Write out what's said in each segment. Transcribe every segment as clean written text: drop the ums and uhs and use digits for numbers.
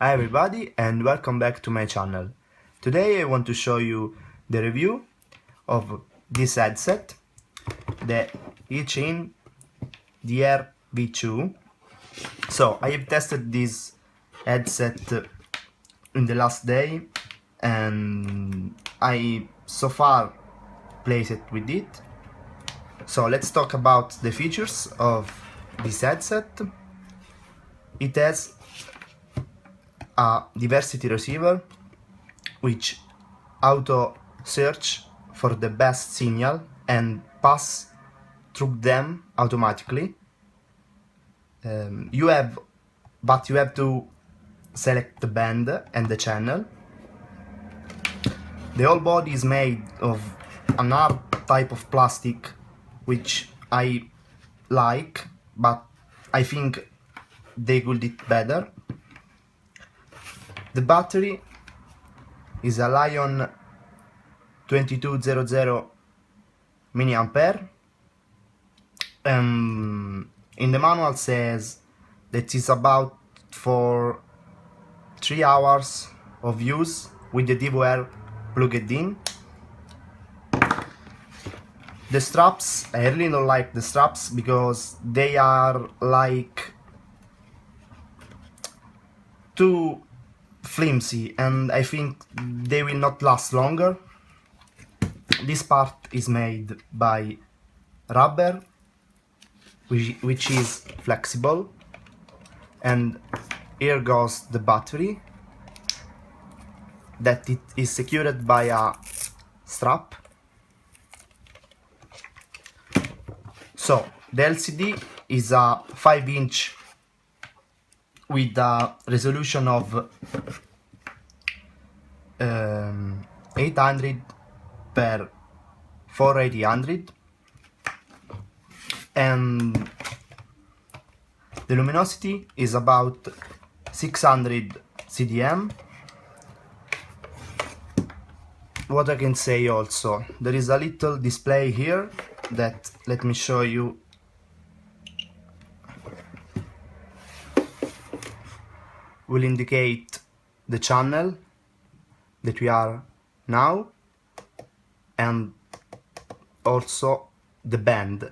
Hi everybody and welcome back to my channel. Today I want to show you the review of this headset, the Eachine DRV2. So I have tested this headset in the last day and I so far placed it with it. So let's talk about the features of this headset. It has a diversity receiver which auto search for the best signal and pass through them automatically. You have to select the band and the channel. The whole body is made of an hard type of plastic which I like, but I think they could it better. The battery is a Lion 2200 mAh. In the manual says that it's about for 3 hours of use with the DVR plugged in. The straps, I really don't like the straps because they are like too flimsy and I think they will not last longer. This part is made by rubber which is flexible, and here goes the battery that it is secured by a strap. So the LCD is a 5-inch with a resolution of 800 by 4800 and the luminosity is about 600 cdm. What I can say also, there is a little display here that, let me show you, will indicate the channel that we are now and also the band.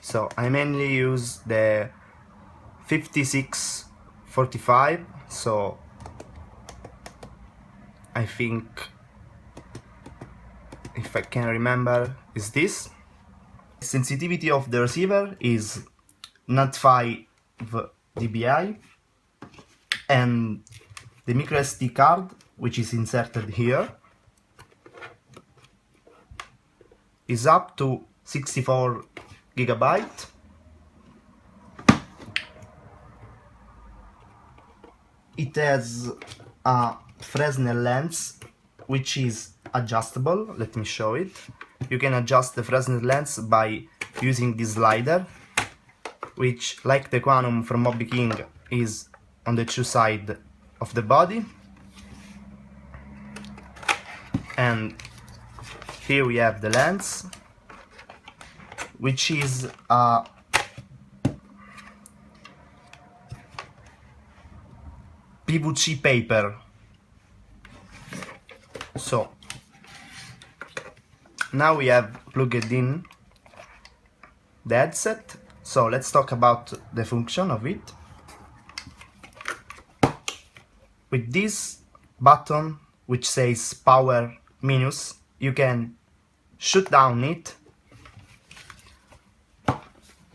So I mainly use the 5645, so I think, if I can remember, is this. Sensitivity of the receiver is not 5 dBi, and the micro SD card, which is inserted here, is up to 64 GB. It has a Fresnel Lens which is adjustable. Let me show it. You can adjust the Fresnel Lens by using this slider, which, like the Quantum from Hobby King, is on the two sides of the body. And here we have the lens, which is a PVC paper. So now we have plugged in the headset, so let's talk about the function of it. With this button which says power minus, you can shut down it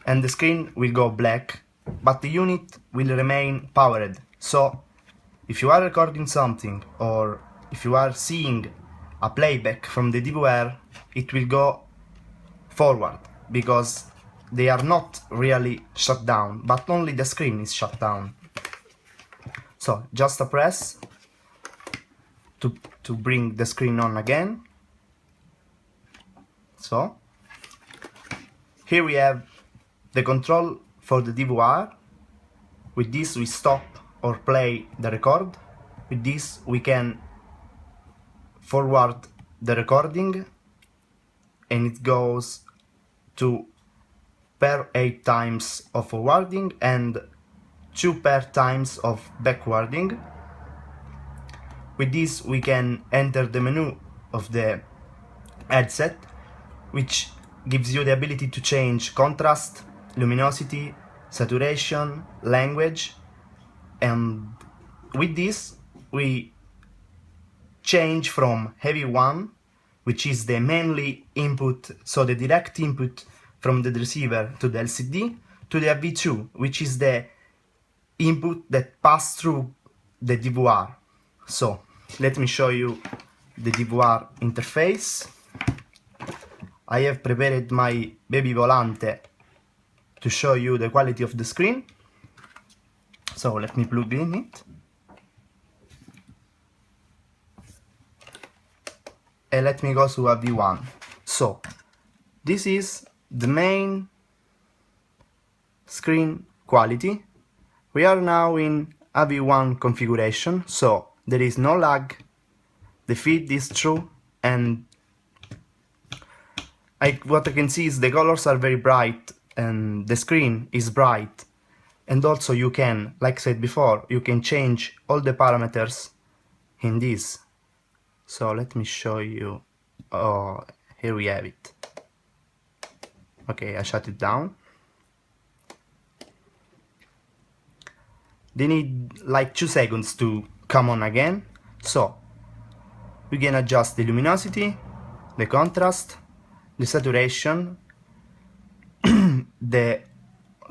and the screen will go black, but the unit will remain powered. So if you are recording something or if you are seeing a playback from the DVR, it will go forward because they are not really shut down, but only the screen is shut down. So just a press to bring the screen on again. So here we have the control for the DVR. With this we stop or play the record. With this we can forward the recording and it goes to per 8 times of forwarding and 2 pair times of backwarding. With this we can enter the menu of the headset, which gives you the ability to change contrast, luminosity, saturation, language, and with this we change from heavy 1, which is the mainly input, so the direct input from the receiver to the LCD, to the AV2, which is the input that pass through the DVR. So let me show you the DVR interface. I have prepared my baby volante to show you the quality of the screen. So let me plug in it. And let me go to AV1. So this is the main screen quality. We are now in AV1 configuration, so there is no lag, the feed is true, and what I can see is the colors are very bright and the screen is bright, and also you can, like I said before, you can change all the parameters in this. So let me show you. Oh, here we have it. Okay, I shut it down. They need like 2 seconds to come on again. So we can adjust the luminosity, the contrast, the saturation, the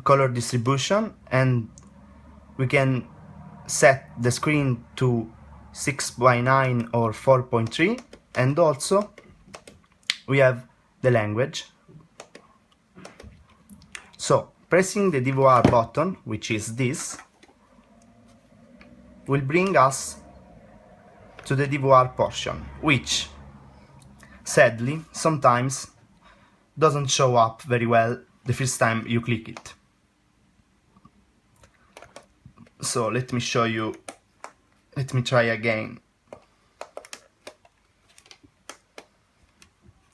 color distribution, and we can set the screen to 6:9 or 4:3, and also we have the language. So pressing the DVR button, which is this, will bring us to the DVR portion, which sadly sometimes doesn't show up very well the first time you click it. So let me show you, let me try again.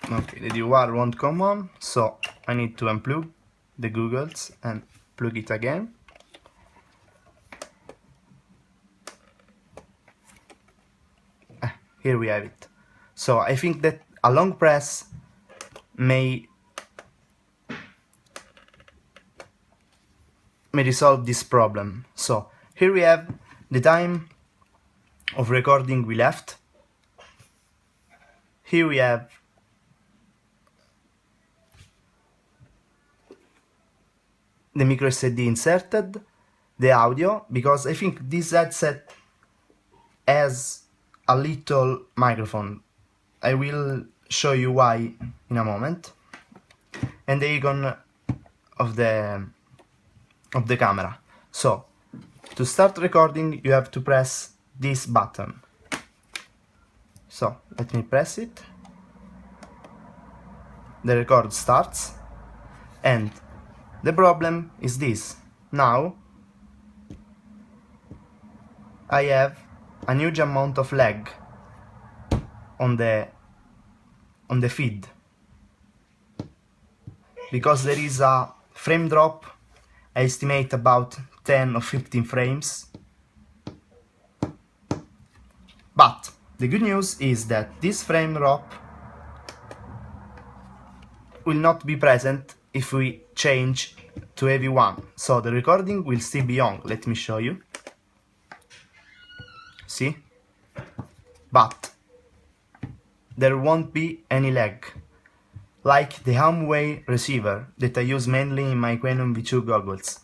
Okay, the DVR won't come on, so I need to unplug the goggles and plug it again. Here we have it. So I think that a long press may resolve this problem. So here we have the time of recording we left. Here we have the micro SD inserted, the audio, because I think this headset has a little microphone. I will show you why in a moment. And the icon of the camera. So to start recording you have to press this button. So let me press it. The record starts, and the problem is this. Now I have a huge amount of lag on the feed, because there is a frame drop. I estimate about 10 or 15 frames. But the good news is that this frame drop will not be present if we change to AV1, so the recording will still be on. Let me show you. See? But there won't be any lag, like the Hamway receiver that I use mainly in my Canon V2 goggles.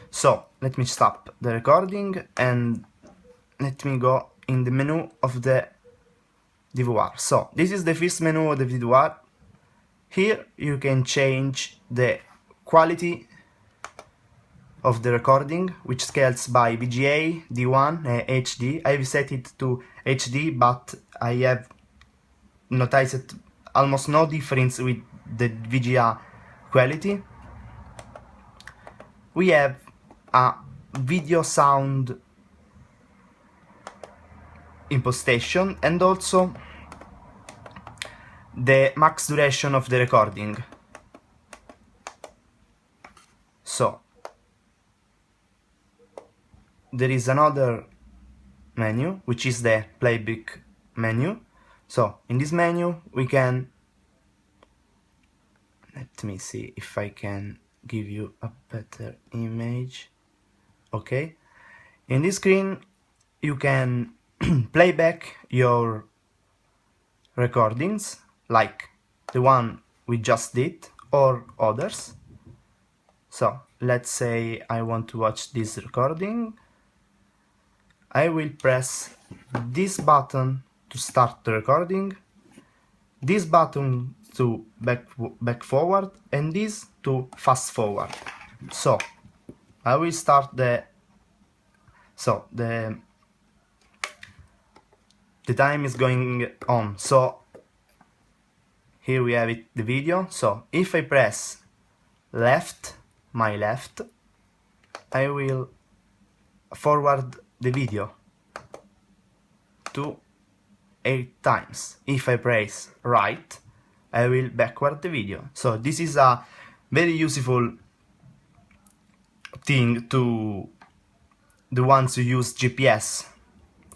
So let me stop the recording and let me go in the menu of the DVR. So this is the first menu of the DVR. Here you can change the quality of the recording, which scales by VGA, D1, HD. I've set it to HD, but I have noticed almost no difference with the VGA quality. We have a video sound impostation and also the max duration of the recording. So there is another menu, which is the Playback Menu. So in this menu we can, let me see if I can give you a better image. Okay, in this screen you can play back your recordings, like the one we just did or others. So let's say I want to watch this recording. I will press this button to start the recording, this button to back forward, and this to fast forward. So I will start the time is going on. So here we have it, the video. So if I press left, my left, I will forward the video to 8 times. If I press right, I will backward the video. So this is a very useful thing to the ones who use GPS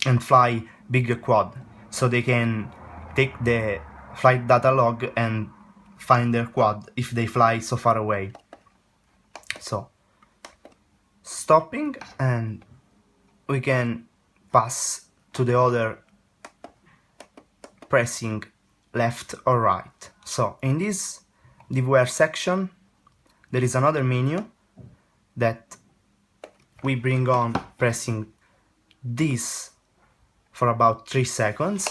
and fly bigger quad, so they can take the flight data log and find their quad if they fly so far away. So stopping, and we can pass to the other pressing left or right. So in this DVR section there is another menu that we bring on pressing this for about 3 seconds.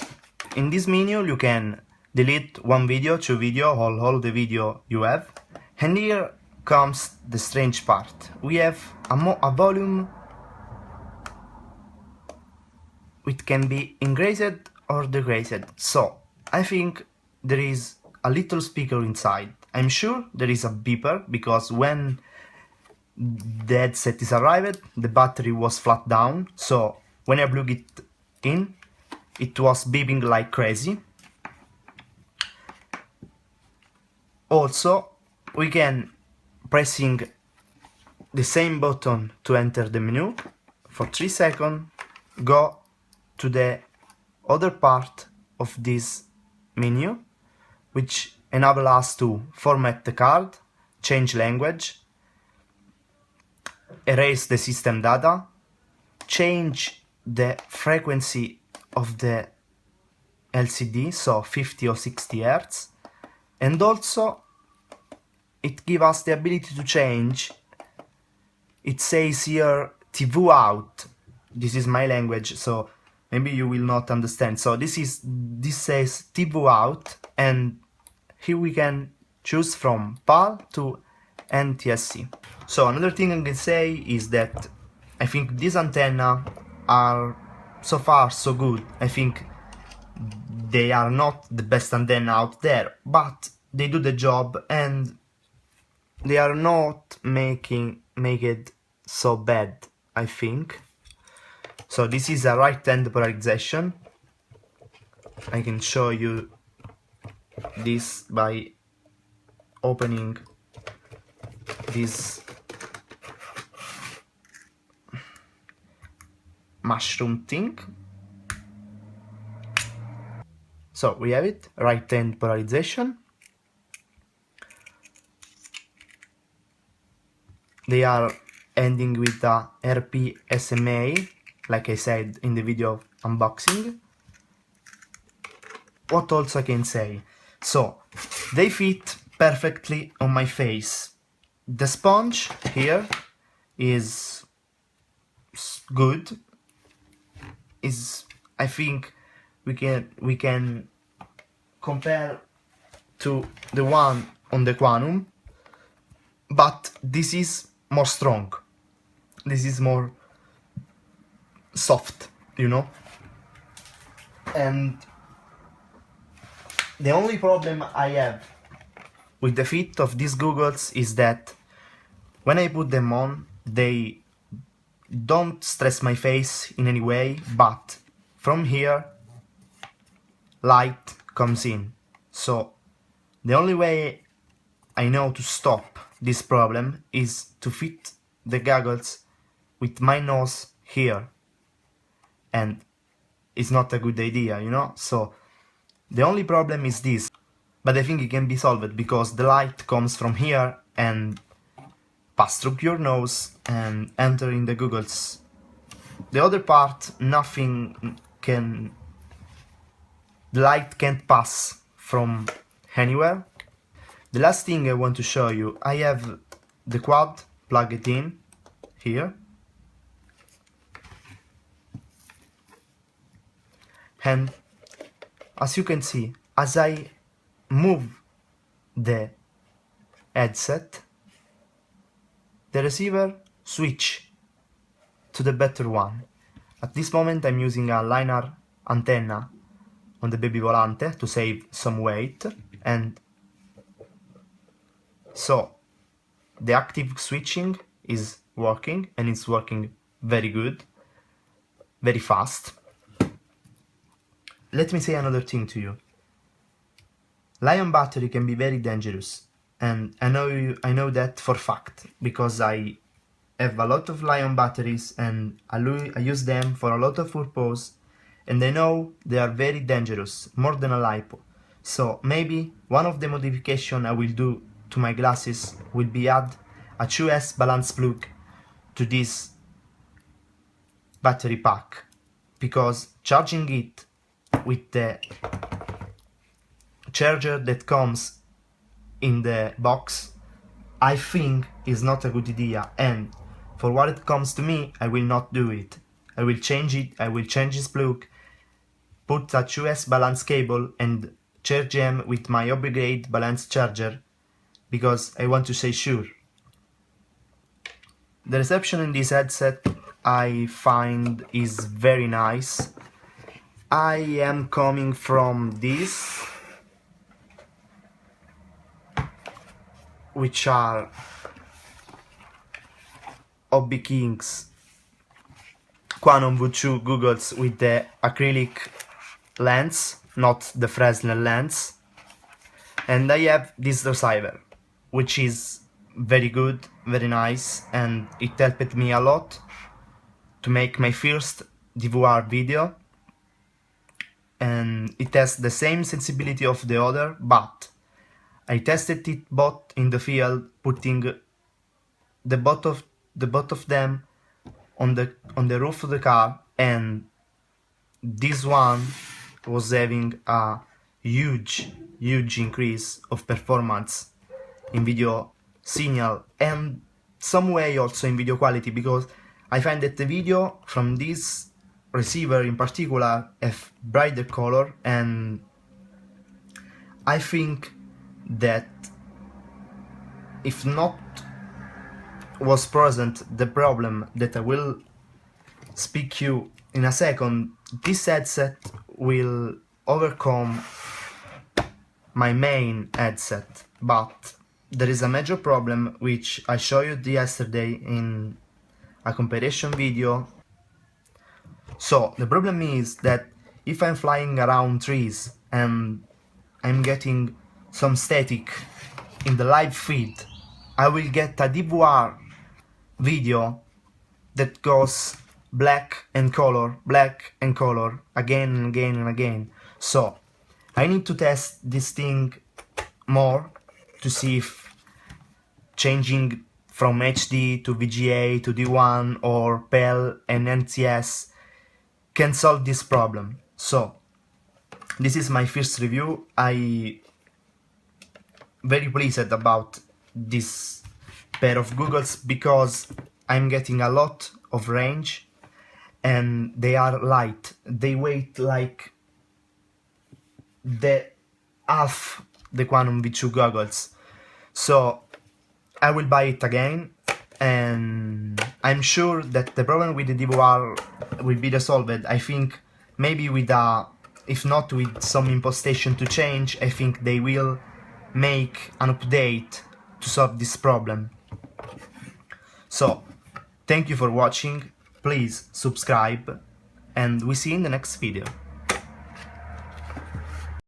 In this menu you can delete one video, 2 video, all the video you have. And here comes the strange part. We have a volume which can be increased or decreased. So I think there is a little speaker inside. I'm sure there is a beeper, because when the headset is arrived, the battery was flat down, so when I plugged it in, it was beeping like crazy. Also, we can, pressing the same button to enter the menu, for 3 seconds, go to the other part of this menu, which enable us to format the card, change language, erase the system data, change the frequency of the LCD, so 50 or 60 Hz, and also it gives us the ability to change. It says here TV out. This is my language, so maybe you will not understand. So this says TV out, and here we can choose from PAL to NTSC. So another thing I can say is that I think these antennas are so far so good. I think they are not the best antenna out there, but they do the job, and they are not make it so bad, I think. So this is a right-hand polarization. I can show you this by opening this mushroom thing. So we have it, right-hand polarization. They are ending with a RP SMA, like I said in the video unboxing. What else I can say? So they fit perfectly on my face. The sponge here is good. I think we can compare to the one on the Quantum, but this is more strong. This is more soft, you know. And the only problem I have with the fit of these goggles is that when I put them on, they don't stress my face in any way, but from here light comes in. So the only way I know to stop this problem is to fit the goggles with my nose here, and it's not a good idea, you know? So the only problem is this, but I think it can be solved because the light comes from here and pass through your nose and enter in the goggles. The other part, the light can't pass from anywhere. The last thing I want to show you, I have the quad plugged in here, and as you can see, as I move the headset, the receiver switch to the better one. At this moment I'm using a linear antenna on the baby volante to save some weight, and so the active switching is working, and it's working very good, very fast. Let me say another thing to you. Li-ion battery can be very dangerous, and I know that for fact, because I have a lot of Li-ion batteries and I use them for a lot of purpose, and I know they are very dangerous, more than a LiPo. So maybe one of the modifications I will do to my glasses will be add a 2S balance plug to this battery pack, because charging it with the charger that comes in the box, I think is not a good idea, and for what it comes to me, I will not do it. I will change it, I will change this plug, put a 2S balance cable and charge them with my hobby grade balance charger, because I want to stay sure. The reception in this headset I find is very nice. I am coming from this, which are Hobby Kings Quanon V2 goggles with the acrylic lens, not the Fresnel lens, and I have this receiver, which is very good, very nice, and it helped me a lot to make my first DVR video, and it has the same sensibility of the other, but I tested it both in the field, putting the both of them on the roof of the car, and this one was having a huge increase of performance in video signal, and some way also in video quality, because I find that the video from this receiver in particular have brighter color, and I think that if not was present the problem that I will speak you in a second, this headset will overcome my main headset. But there is a major problem which I showed you yesterday in a comparison video. So the problem is that if I'm flying around trees and I'm getting some static in the live feed, I will get a DVR video that goes black and color, again and again and again. So I need to test this thing more to see if changing from HD to VGA to D1 or PAL and NTS can solve this problem. So this is my first review. I very pleased about this pair of goggles because I'm getting a lot of range and they are light. They weigh like the half the Quanon V2 goggles. So I will buy it again, and I'm sure that the problem with the DVR will be resolved. I think maybe with if not with some impostation to change, I think they will make an update to solve this problem. So thank you for watching, please subscribe, and we see you in the next video.